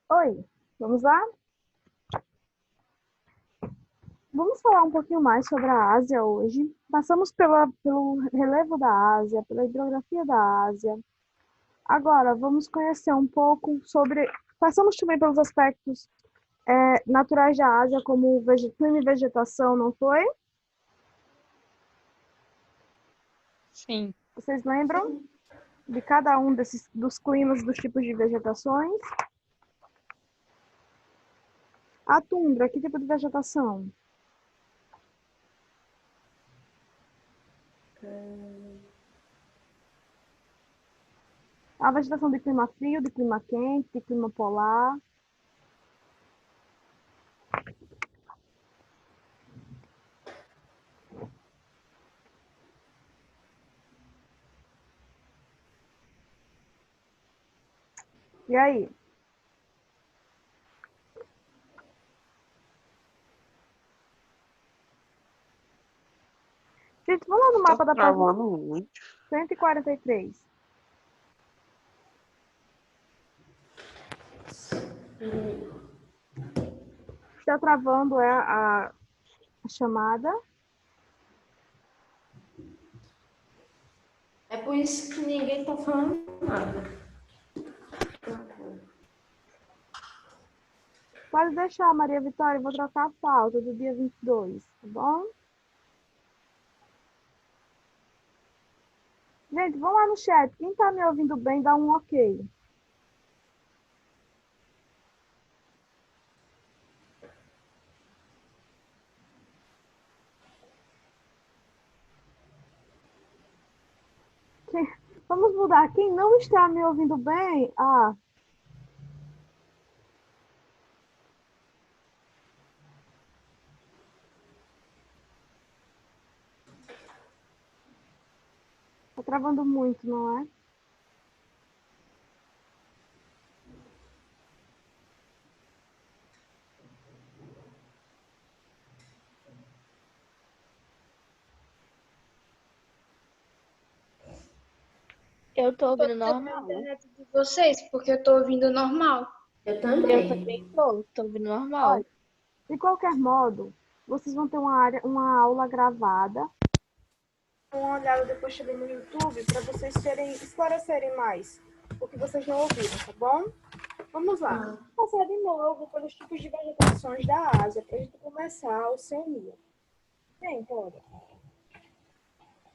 Oi, vamos lá? Vamos falar um pouquinho mais sobre a Ásia hoje. Passamos pelo relevo da Ásia, pela hidrografia da Ásia. Agora, vamos conhecer um pouco sobre. Passamos também pelos aspectos naturais da Ásia, como clima e vegetação, não foi? Sim. Vocês lembram de cada um dos climas, dos tipos de vegetações? A tundra, que tipo de vegetação? A vegetação de clima frio, de clima quente, de clima polar. E aí? Gente, vamos lá no Tá mapa da página travando muito. 143. Está travando a chamada. É por isso que ninguém tá falando nada. Pode deixar, Maria Vitória, eu vou trocar a pauta do dia 22, tá bom? Gente, vamos lá no chat. Quem tá me ouvindo bem, dá um ok. Vamos mudar. Quem não está me ouvindo bem, tá travando muito, não é? Eu tô ouvindo A normal. internet de vocês, porque eu tô ouvindo normal. Eu Eu também. também tô ouvindo normal. Olha, de qualquer modo, vocês vão ter uma aula gravada. Uma olhada depois também no YouTube para vocês esclarecerem mais o que vocês não ouviram, tá bom? Vamos lá. Vou passar de novo pelos tipos de vegetações da Ásia para a gente começar a Oceania. Bem, olha,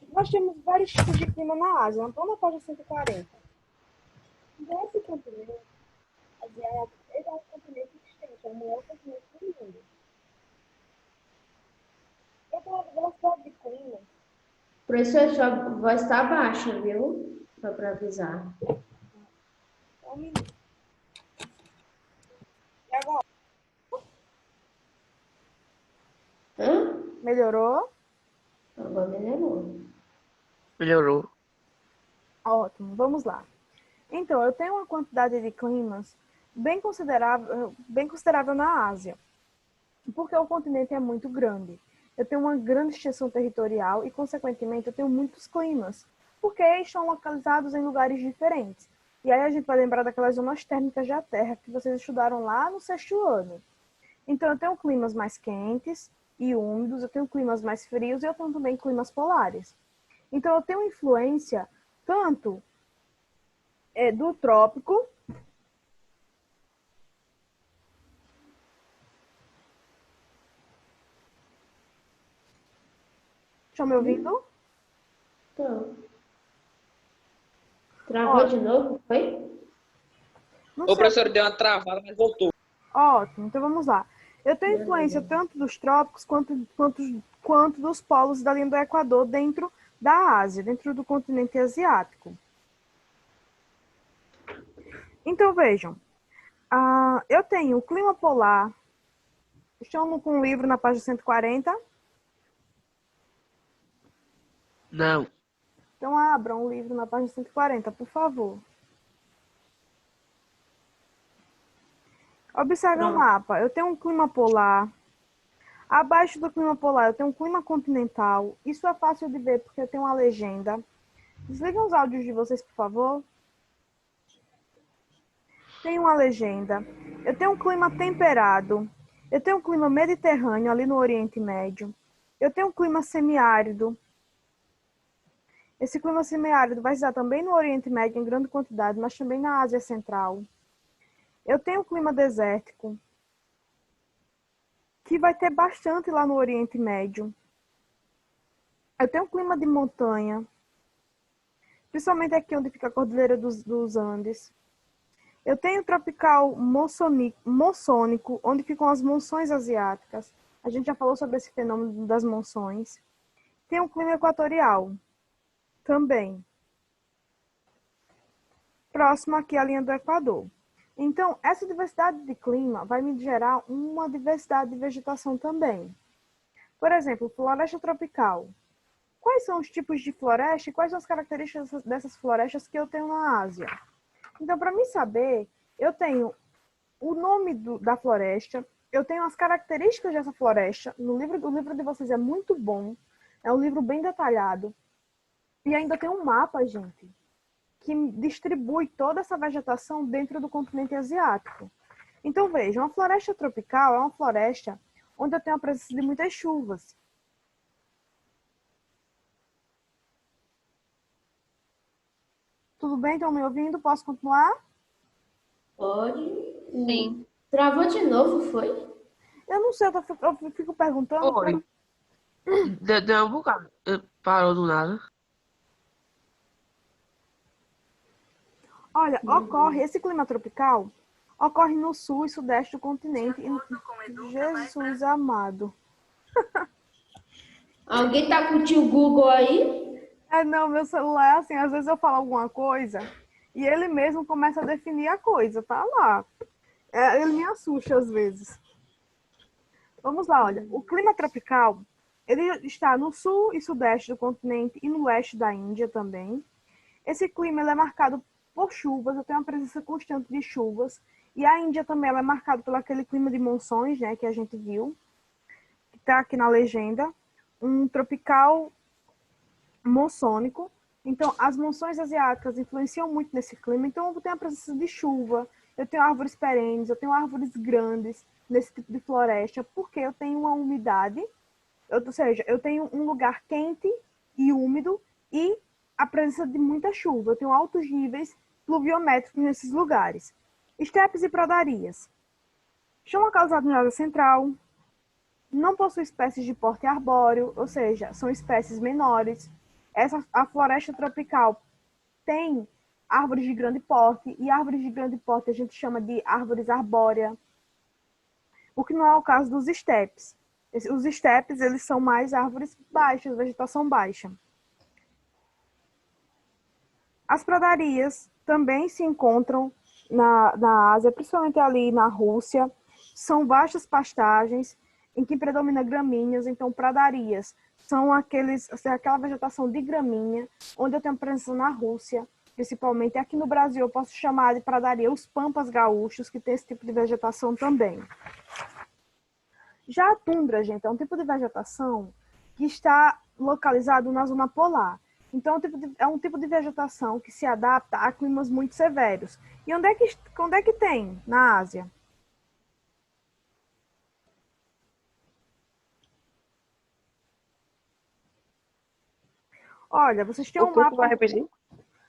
nós temos vários tipos de clima na Ásia. Vamos na página 140. Então, esse continente asiático, ele é um continente extenso, é o maior continente do mundo. Então, a velocidade de clima. Professor, sua voz tá baixa, viu? Só pra avisar. Só um minuto. E agora? Hã? Melhorou? Agora melhorou. Melhorou. Ótimo, vamos lá. Então, eu tenho uma quantidade de climas bem considerável na Ásia, porque o continente é muito grande. Eu tenho uma grande extensão territorial e, consequentemente, eu tenho muitos climas, porque estão localizados em lugares diferentes. E aí a gente vai lembrar daquelas zonas térmicas da Terra que vocês estudaram lá no sexto ano. Então, eu tenho climas mais quentes e úmidos, eu tenho climas mais frios e eu tenho também climas polares. Então, eu tenho influência tanto do trópico. Estão me ouvindo? Então. Travou de novo, foi? Não O sei. professor deu uma travada, mas voltou. Ótimo, então vamos lá. Eu tenho influência tanto dos trópicos quanto dos polos da linha do Equador dentro da Ásia, dentro do continente asiático. Então vejam, eu tenho o clima polar. Estão com um livro na página 140? Não. Então abram o livro na página 140, por favor. Observe o mapa. Eu tenho um clima polar. Abaixo do clima polar eu tenho um clima continental. Isso é fácil de ver porque eu tenho uma legenda. Desliguem os áudios de vocês, por favor. Tem uma legenda. Eu tenho um clima temperado. Eu tenho um clima mediterrâneo ali no Oriente Médio. Eu tenho um clima semiárido. Esse clima semiárido vai se dar também no Oriente Médio em grande quantidade, mas também na Ásia Central. Eu tenho um clima desértico, que vai ter bastante lá no Oriente Médio. Eu tenho um clima de montanha, principalmente aqui onde fica a Cordilheira dos Andes. Eu tenho tropical moçônico, onde ficam as monções asiáticas. A gente já falou sobre esse fenômeno das monções. Tem um clima equatorial também, próximo aqui à linha do Equador. Então, essa diversidade de clima vai me gerar uma diversidade de vegetação também. Por exemplo, floresta tropical. Quais são os tipos de floresta e quais são as características dessas florestas que eu tenho na Ásia? Então, para mim saber, eu tenho o nome da floresta, eu tenho as características dessa floresta. O livro de vocês é muito bom, é um livro bem detalhado. E ainda tem um mapa, gente, que distribui toda essa vegetação dentro do continente asiático. Então, veja, uma floresta tropical é uma floresta onde eu tenho a presença de muitas chuvas. Tudo bem? Estão me ouvindo? Posso continuar? Pode. Sim. Travou de novo, foi? Eu não sei, eu fico perguntando. Oi. Deu um bocado. Parou do nada. Olha, esse clima tropical ocorre no sul e sudeste do continente. Jesus amado. Alguém tá com o tio Google aí? Não, meu celular é assim, às vezes eu falo alguma coisa e ele mesmo começa a definir a coisa, tá lá. Ele me assusta às vezes. Vamos lá, olha. O clima tropical, ele está no sul e sudeste do continente e no oeste da Índia também. Esse clima ele é marcado por chuvas, eu tenho uma presença constante de chuvas. E a Índia também ela é marcada pelo aquele clima de monções, né, que a gente viu, que está aqui na legenda. Um tropical monçônico. Então, as monções asiáticas influenciam muito nesse clima. Então, eu tenho a presença de chuva, eu tenho árvores perenes, eu tenho árvores grandes nesse tipo de floresta, porque eu tenho uma umidade, ou seja, eu tenho um lugar quente e úmido e a presença de muita chuva. Eu tenho altos níveis pluviométricos nesses lugares. Estepes e pradarias. Estão localizados na Ásia Central, não possui espécies de porte arbóreo, ou seja, são espécies menores. A floresta tropical tem árvores de grande porte, e árvores de grande porte a gente chama de árvores arbóreas, o que não é o caso dos estepes. Os estepes, eles são mais árvores baixas, vegetação baixa. As pradarias também se encontram na Ásia, principalmente ali na Rússia. São vastas pastagens em que predomina gramíneas, então pradarias são aquela vegetação de gramínea, onde eu tenho presença na Rússia, principalmente. Aqui no Brasil eu posso chamar de pradaria os pampas gaúchos, que tem esse tipo de vegetação também. Já a tundra, gente, é um tipo de vegetação que está localizado na zona polar. Então, é um tipo de vegetação que se adapta a climas muito severos. E onde é que tem? Na Ásia. Olha, vocês têm um Vai mapa. repetir?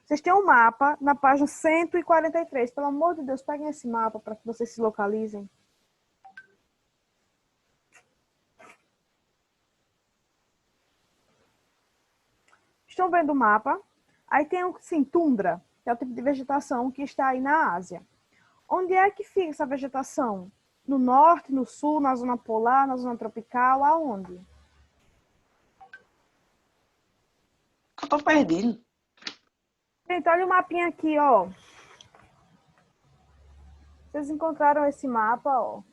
Vocês têm um mapa na página 143. Pelo amor de Deus, peguem esse mapa para que vocês se localizem. Estão vendo o mapa? Aí tem, sim, tundra, que é o tipo de vegetação que está aí na Ásia. Onde é que fica essa vegetação? No norte, no sul, na zona polar, na zona tropical, aonde? Eu tô perdido. Gente, olha o mapinha aqui, ó. Vocês encontraram esse mapa, ó.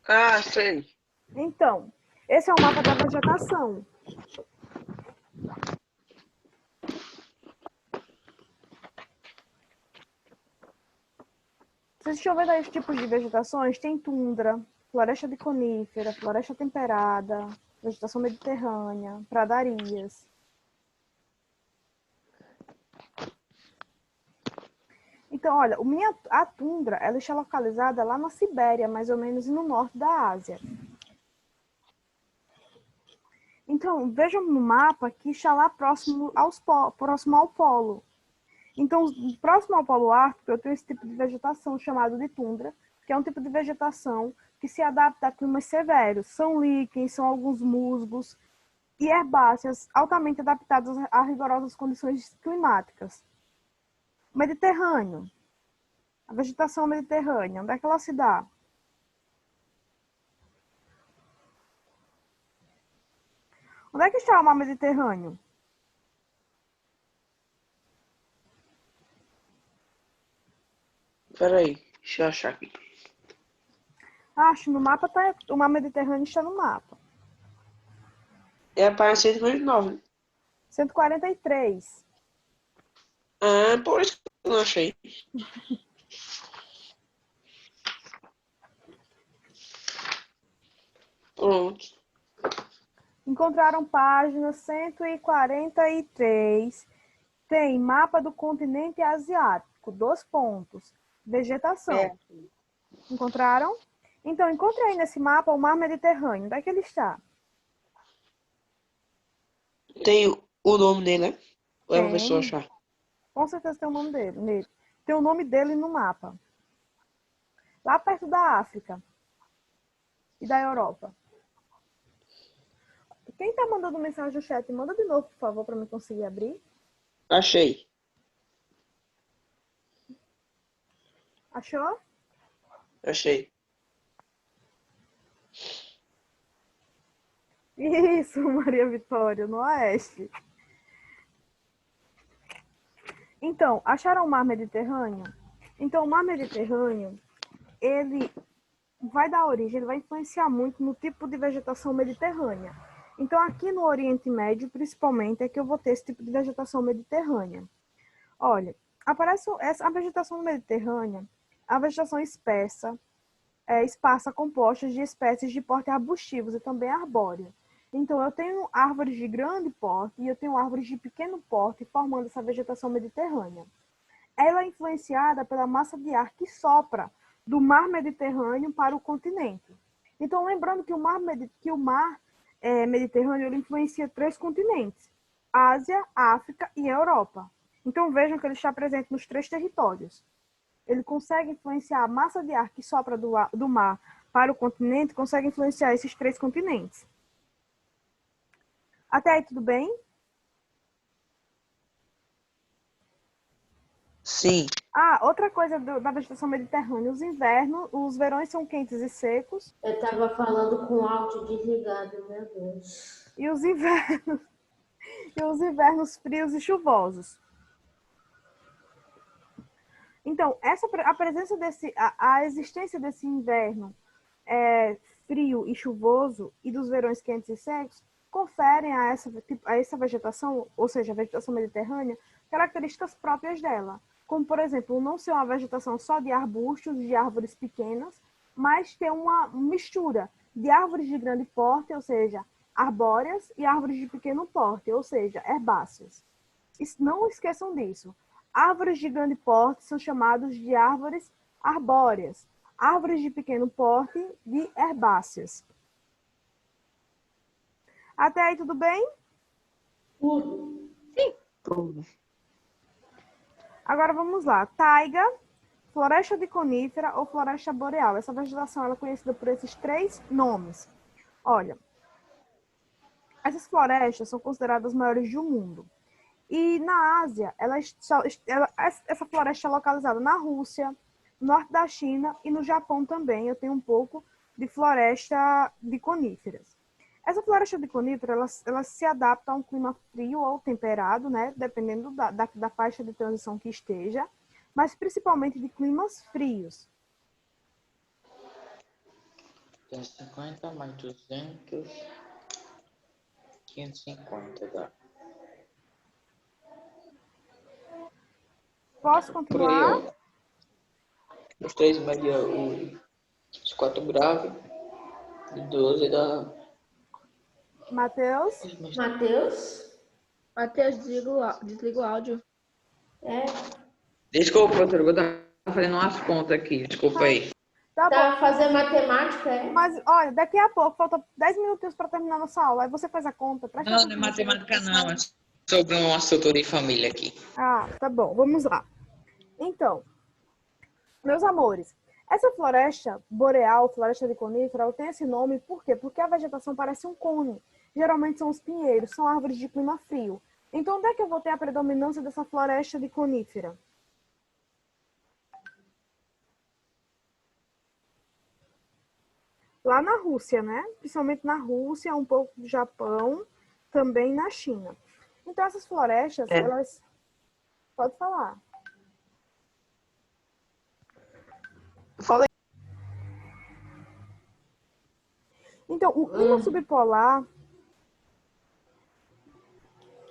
Ah, sei. Então, esse é o mapa da vegetação. Vocês estão vendo aí os tipos de vegetações? Tem tundra, floresta de conífera, floresta temperada, vegetação mediterrânea, pradarias. Então, olha, a tundra, ela está localizada lá na Sibéria, mais ou menos, e no norte da Ásia. Então, vejam no mapa que está lá próximo ao polo. Então, próximo ao polo ártico, eu tenho esse tipo de vegetação chamado de tundra, que é um tipo de vegetação que se adapta a climas severos. São líquens, são alguns musgos e herbáceas altamente adaptadas a rigorosas condições climáticas. Mediterrâneo. A vegetação mediterrânea, onde é que ela se dá? Onde é que está o mar Mediterrâneo? Peraí, deixa eu achar aqui. Acho, no mapa tá, o mar Mediterrâneo está no mapa. É a página 149. 143. Ah, por isso que eu não achei. Pronto. Encontraram página 143. Tem mapa do continente asiático, 2 pontos. Vegetação. Encontraram? Então, encontre aí nesse mapa o mar Mediterrâneo. Onde é que ele está? Tem o nome dele, né? Ou eu vou ver se eu Tem. achar. Com certeza tem o nome dele. Nele. Tem o nome dele no mapa. Lá perto da África e da Europa. Quem está mandando mensagem no chat, manda de novo, por favor, para eu conseguir abrir. Achei. Achou? Achei. Isso, Maria Vitória, no oeste. Então, acharam o mar Mediterrâneo? Então, o mar Mediterrâneo, ele vai dar origem, ele vai influenciar muito no tipo de vegetação mediterrânea. Então, aqui no Oriente Médio, principalmente, é que eu vou ter esse tipo de vegetação mediterrânea. Olha, aparece a vegetação mediterrânea, a vegetação espessa, esparsa composta de espécies de porte arbustivos e também arbóreo. Então, eu tenho árvores de grande porte e eu tenho árvores de pequeno porte formando essa vegetação mediterrânea. Ela é influenciada pela massa de ar que sopra do mar Mediterrâneo para o continente. Então, lembrando que o mar Mediterrâneo ele influencia 3 continentes: Ásia, África e Europa. Então, vejam que ele está presente nos 3 territórios. Ele consegue influenciar a massa de ar que sopra do mar para o continente, consegue influenciar esses 3 continentes. Até aí, tudo bem? Sim. Ah, outra coisa da vegetação mediterrânea, os verões são quentes e secos. Eu estava falando com o áudio desligado, meu Deus. E os invernos frios e chuvosos. Então, a existência desse inverno frio e chuvoso e dos verões quentes e secos conferem a essa vegetação, ou seja, a vegetação mediterrânea, características próprias dela. Como, por exemplo, não ser uma vegetação só de arbustos, de árvores pequenas, mas ter uma mistura de árvores de grande porte, ou seja, arbóreas, e árvores de pequeno porte, ou seja, herbáceas. Não esqueçam disso. Árvores de grande porte são chamadas de árvores arbóreas. Árvores de pequeno porte, de herbáceas. Até aí, tudo bem? Tudo. Tudo. Agora vamos lá. Taiga, floresta de conífera ou floresta boreal. Essa vegetação ela é conhecida por esses 3 nomes. Olha, essas florestas são consideradas as maiores do mundo. E na Ásia, essa floresta é localizada na Rússia, no norte da China e no Japão também. Eu tenho um pouco de floresta de coníferas. Essa floresta de conífera, ela se adapta a um clima frio ou temperado, né? Dependendo da faixa de transição que esteja, mas principalmente de climas frios. 50 mais 200, 550, dá. Posso Por aí, continuar? ó. Os 3 média, os 4 graves, e 12 dá. Matheus? Matheus? Matheus, desliga o áudio. É. Desculpa, professor, eu estava fazendo umas contas aqui. Desculpa aí. Tá bom. Tá fazendo matemática, é? Mas, olha, daqui a pouco, falta 10 minutinhos para terminar nossa aula. Aí você faz a conta. Presta Não, atenção não é na sua matemática explicação. não. É sobre um assunto de família aqui. Ah, tá bom. Vamos lá. Então, meus amores, essa floresta boreal, floresta de conífera, ela tem esse nome por quê? Porque a vegetação parece um cone. Geralmente são os pinheiros, são árvores de clima frio. Então, onde é que eu vou ter a predominância dessa floresta de conífera? Lá na Rússia, né? Principalmente na Rússia, um pouco do Japão, também na China. Então, essas florestas, elas... Pode falar. Falei. Então, o clima subpolar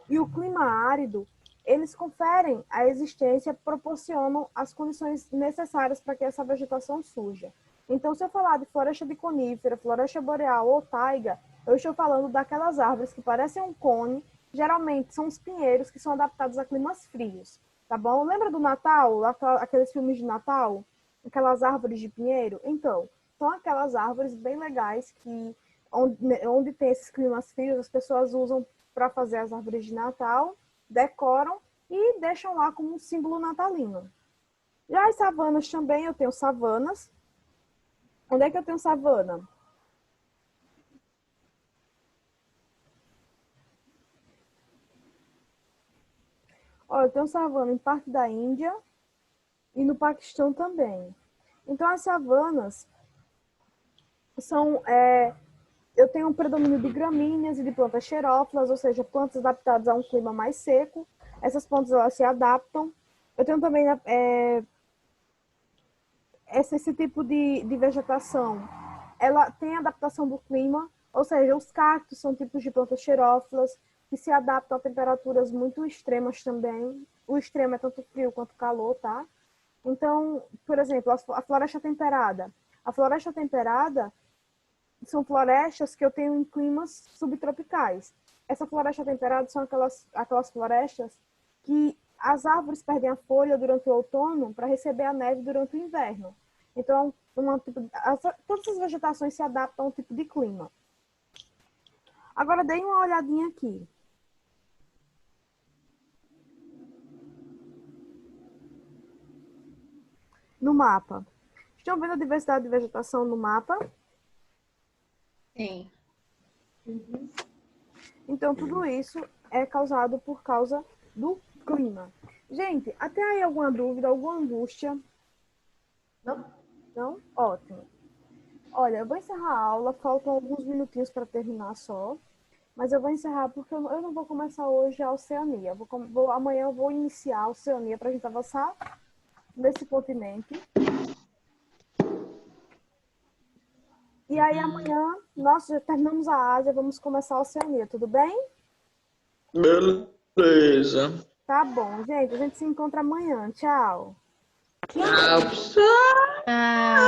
e o clima árido, eles conferem a existência, proporcionam as condições necessárias para que essa vegetação surja. Então, se eu falar de floresta de conífera, floresta boreal ou taiga, eu estou falando daquelas árvores que parecem um cone, geralmente são os pinheiros que são adaptados a climas frios, tá bom? Lembra do Natal, aqueles filmes de Natal? Aquelas árvores de pinheiro? Então, são aquelas árvores bem legais que onde tem esses climas frios, as pessoas usam para fazer as árvores de Natal, decoram e deixam lá como um símbolo natalino. Já as savanas também, eu tenho savanas. Onde é que eu tenho savana? Olha, eu tenho savana em parte da Índia e no Paquistão também. Então, as savanas são... eu tenho um predomínio de gramíneas e de plantas xerófilas, ou seja, plantas adaptadas a um clima mais seco. Essas plantas, elas se adaptam. Eu tenho também esse tipo de vegetação. Ela tem adaptação do clima, ou seja, os cactos são tipos de plantas xerófilas que se adaptam a temperaturas muito extremas também. O extremo é tanto frio quanto calor, tá? Então, por exemplo, a floresta temperada. A floresta temperada são florestas que eu tenho em climas subtropicais. Essa floresta temperada são aquelas florestas que as árvores perdem a folha durante o outono para receber a neve durante o inverno. Então, todas as vegetações se adaptam a um tipo de clima. Agora, dei uma olhadinha aqui. No mapa. Estão vendo a diversidade de vegetação no mapa? Sim. Então, tudo isso é causado por causa do clima. Gente, até aí alguma dúvida, alguma angústia? Não. Não? Ótimo. Olha, eu vou encerrar a aula, faltam alguns minutinhos para terminar só, mas eu vou encerrar porque eu não vou começar hoje a Oceania. Amanhã eu vou iniciar a Oceania para a gente avançar nesse continente. E aí amanhã, nós já terminamos a Ásia, vamos começar a Oceania, tudo bem? Beleza. Tá bom, gente, a gente se encontra amanhã. Tchau. Tchau, pessoal. Ah.